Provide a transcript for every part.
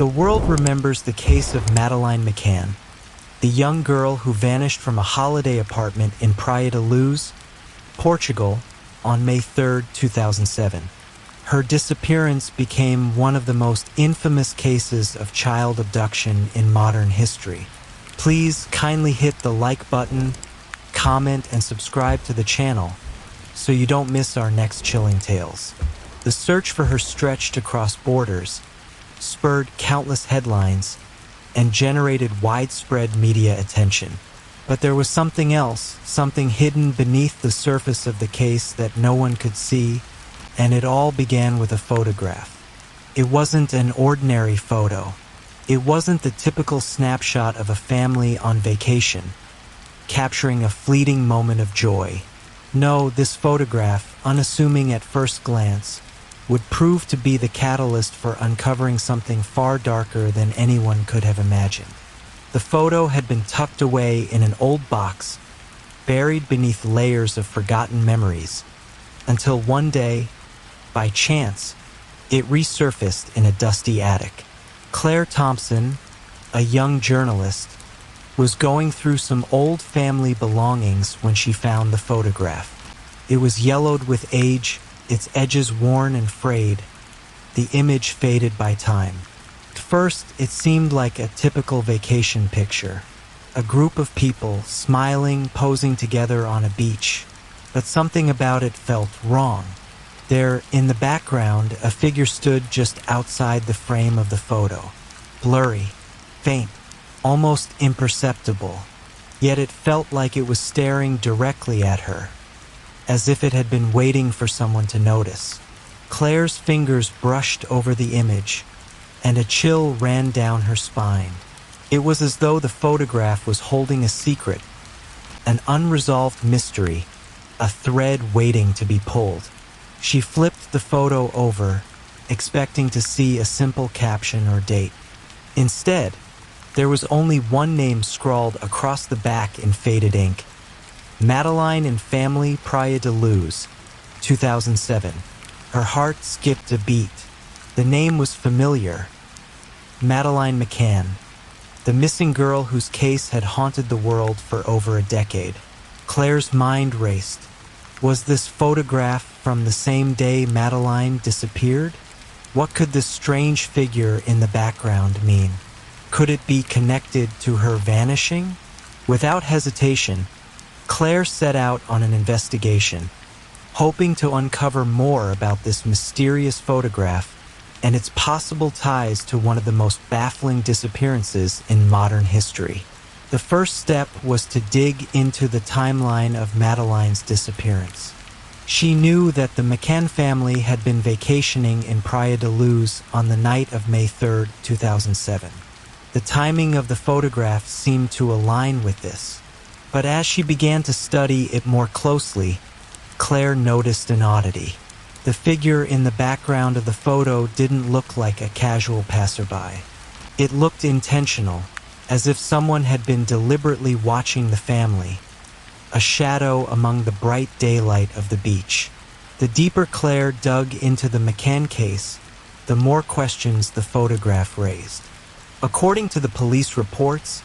The world remembers the case of Madeleine McCann, the young girl who vanished from a holiday apartment in Praia da Luz, Portugal, on May 3, 2007. Her disappearance became one of the most infamous cases of child abduction in modern history. Please kindly hit the like button, comment, and subscribe to the channel so you don't miss our next chilling tales. The search for her stretched across borders, spurred countless headlines, and generated widespread media attention. But there was something else, something hidden beneath the surface of the case that no one could see, and it all began with a photograph. It wasn't an ordinary photo. It wasn't the typical snapshot of a family on vacation, capturing a fleeting moment of joy. No, this photograph, unassuming at first glance, would prove to be the catalyst for uncovering something far darker than anyone could have imagined. The photo had been tucked away in an old box, buried beneath layers of forgotten memories, until one day, by chance, it resurfaced in a dusty attic. Claire Thompson, a young journalist, was going through some old family belongings when she found the photograph. It was yellowed with age, its edges worn and frayed, the image faded by time. At first, it seemed like a typical vacation picture, a group of people smiling, posing together on a beach. But something about it felt wrong. There, in the background, a figure stood just outside the frame of the photo, blurry, faint, almost imperceptible, yet it felt like it was staring directly at her, as if it had been waiting for someone to notice. Claire's fingers brushed over the image, and a chill ran down her spine. It was as though the photograph was holding a secret, an unresolved mystery, a thread waiting to be pulled. She flipped the photo over, expecting to see a simple caption or date. Instead, there was only one name scrawled across the back in faded ink: Madeleine and Family, Praia da Luz, 2007. Her heart skipped a beat. The name was familiar. Madeleine McCann, the missing girl whose case had haunted the world for over a decade. Claire's mind raced. Was this photograph from the same day Madeleine disappeared? What could this strange figure in the background mean? Could it be connected to her vanishing? Without hesitation, Claire set out on an investigation, hoping to uncover more about this mysterious photograph and its possible ties to one of the most baffling disappearances in modern history. The first step was to dig into the timeline of Madeleine's disappearance. She knew that the McCann family had been vacationing in Praia da Luz on the night of May 3, 2007. The timing of the photograph seemed to align with this. But as she began to study it more closely, Claire noticed an oddity. The figure in the background of the photo didn't look like a casual passerby. It looked intentional, as if someone had been deliberately watching the family, a shadow among the bright daylight of the beach. The deeper Claire dug into the McCann case, the more questions the photograph raised. According to the police reports,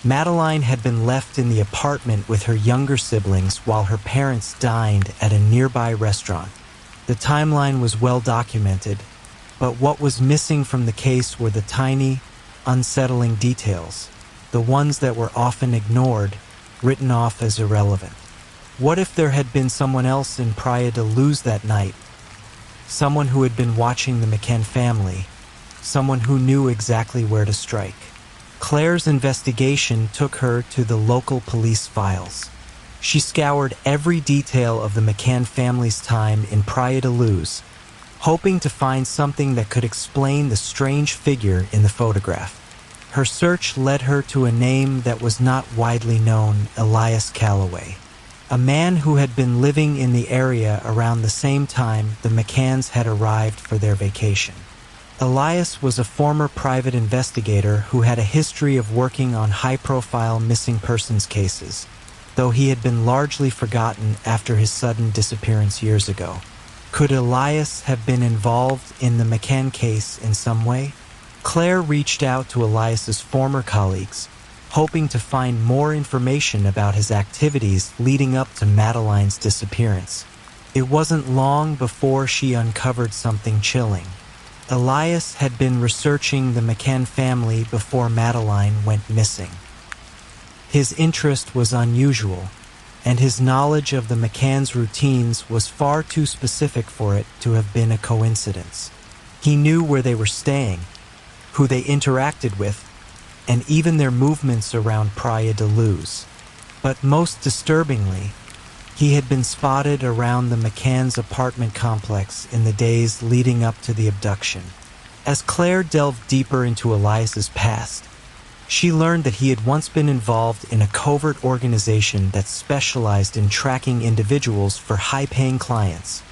Madeleine had been left in the apartment with her younger siblings while her parents dined at a nearby restaurant. The timeline was well documented, but what was missing from the case were the tiny, unsettling details, the ones that were often ignored, written off as irrelevant. What if there had been someone else in Praia da Luz that night? Someone who had been watching the McCann family, someone who knew exactly where to strike. Claire's investigation took her to the local police files. She scoured every detail of the McCann family's time in Praia da Luz, hoping to find something that could explain the strange figure in the photograph. Her search led her to a name that was not widely known: Elias Calloway, a man who had been living in the area around the same time the McCanns had arrived for their vacation. Elias was a former private investigator who had a history of working on high-profile missing persons cases, though he had been largely forgotten after his sudden disappearance years ago. Could Elias have been involved in the McCann case in some way? Claire reached out to Elias's former colleagues, hoping to find more information about his activities leading up to Madeleine's disappearance. It wasn't long before she uncovered something chilling. Elias had been researching the McCann family before Madeleine went missing. His interest was unusual, and his knowledge of the McCann's routines was far too specific for it to have been a coincidence. He knew where they were staying, who they interacted with, and even their movements around Praia de Luz. But most disturbingly, he had been spotted around the McCann's apartment complex in the days leading up to the abduction. As Claire delved deeper into Elias's past, she learned that he had once been involved in a covert organization that specialized in tracking individuals for high-paying clients.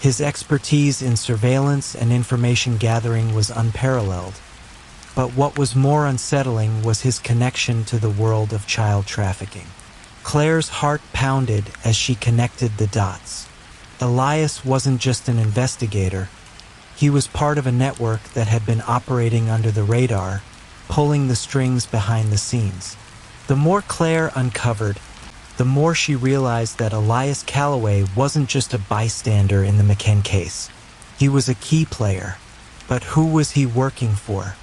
His expertise in surveillance and information gathering was unparalleled. But what was more unsettling was his connection to the world of child trafficking. Claire's heart pounded as she connected the dots. Elias wasn't just an investigator. He was part of a network that had been operating under the radar, pulling the strings behind the scenes. The more Claire uncovered, the more she realized that Elias Calloway wasn't just a bystander in the McCann case. He was a key player. But who was he working for?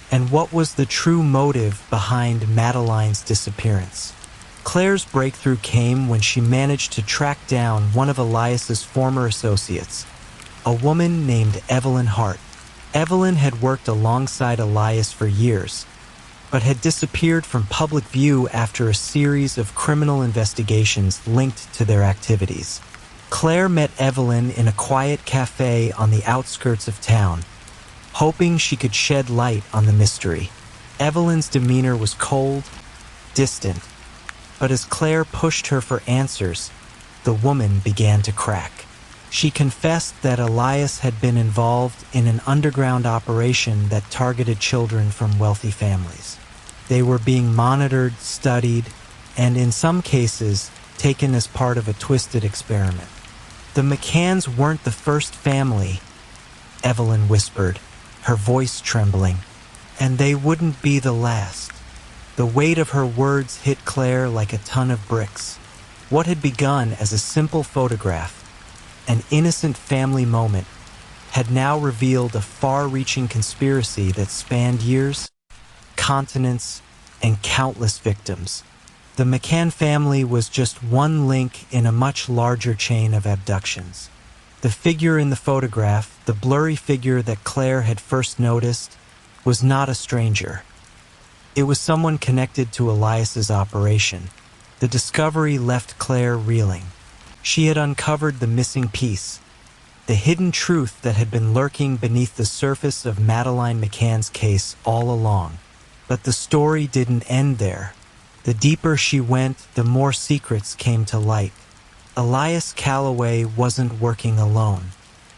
And what was the true motive behind Madeleine's disappearance? Claire's breakthrough came when she managed to track down one of Elias's former associates, a woman named Evelyn Hart. Evelyn had worked alongside Elias for years, but had disappeared from public view after a series of criminal investigations linked to their activities. Claire met Evelyn in a quiet cafe on the outskirts of town, hoping she could shed light on the mystery. Evelyn's demeanor was cold, distant, but as Claire pushed her for answers, the woman began to crack. She confessed that Elias had been involved in an underground operation that targeted children from wealthy families. They were being monitored, studied, and in some cases, taken as part of a twisted experiment. The McCanns weren't the first family, Evelyn whispered, her voice trembling, and they wouldn't be the last. The weight of her words hit Claire like a ton of bricks. What had begun as a simple photograph, an innocent family moment, had now revealed a far-reaching conspiracy that spanned years, continents, and countless victims. The McCann family was just one link in a much larger chain of abductions. The figure in the photograph, the blurry figure that Claire had first noticed, was not a stranger. It was someone connected to Elias's operation. The discovery left Claire reeling. She had uncovered the missing piece, the hidden truth that had been lurking beneath the surface of Madeleine McCann's case all along. But the story didn't end there. The deeper she went, the more secrets came to light. Elias Calloway wasn't working alone.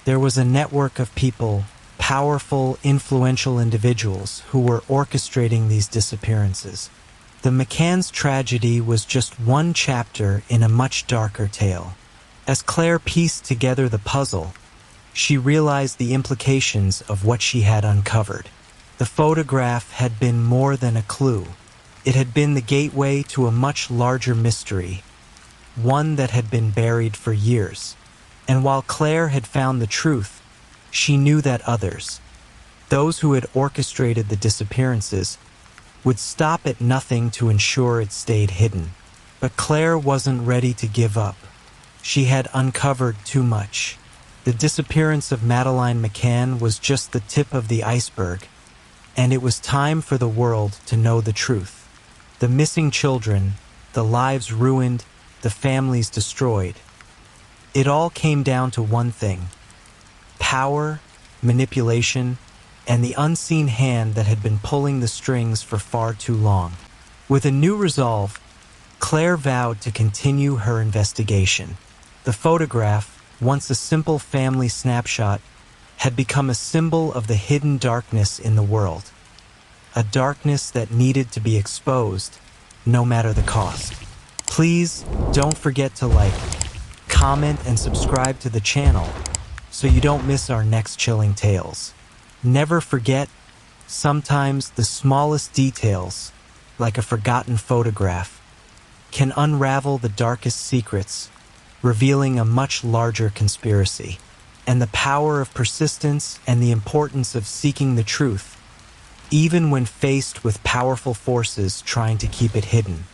There was a network of people, powerful, influential individuals who were orchestrating these disappearances. The McCann's tragedy was just one chapter in a much darker tale. As Claire pieced together the puzzle, she realized the implications of what she had uncovered. The photograph had been more than a clue. It had been the gateway to a much larger mystery, one that had been buried for years. And while Claire had found the truth, she knew that others, those who had orchestrated the disappearances, would stop at nothing to ensure it stayed hidden. But Claire wasn't ready to give up. She had uncovered too much. The disappearance of Madeleine McCann was just the tip of the iceberg, and it was time for the world to know the truth. The missing children, the lives ruined, the families destroyed. It all came down to one thing: power, manipulation, and the unseen hand that had been pulling the strings for far too long. With a new resolve, Claire vowed to continue her investigation. The photograph, once a simple family snapshot, had become a symbol of the hidden darkness in the world. A darkness that needed to be exposed, no matter the cost. Please don't forget to like, comment, and subscribe to the channel so you don't miss our next chilling tales. Never forget, Sometimes the smallest details, like a forgotten photograph, can unravel the darkest secrets, revealing a much larger conspiracy. And the power of persistence and the importance of seeking the truth, even when faced with powerful forces trying to keep it hidden.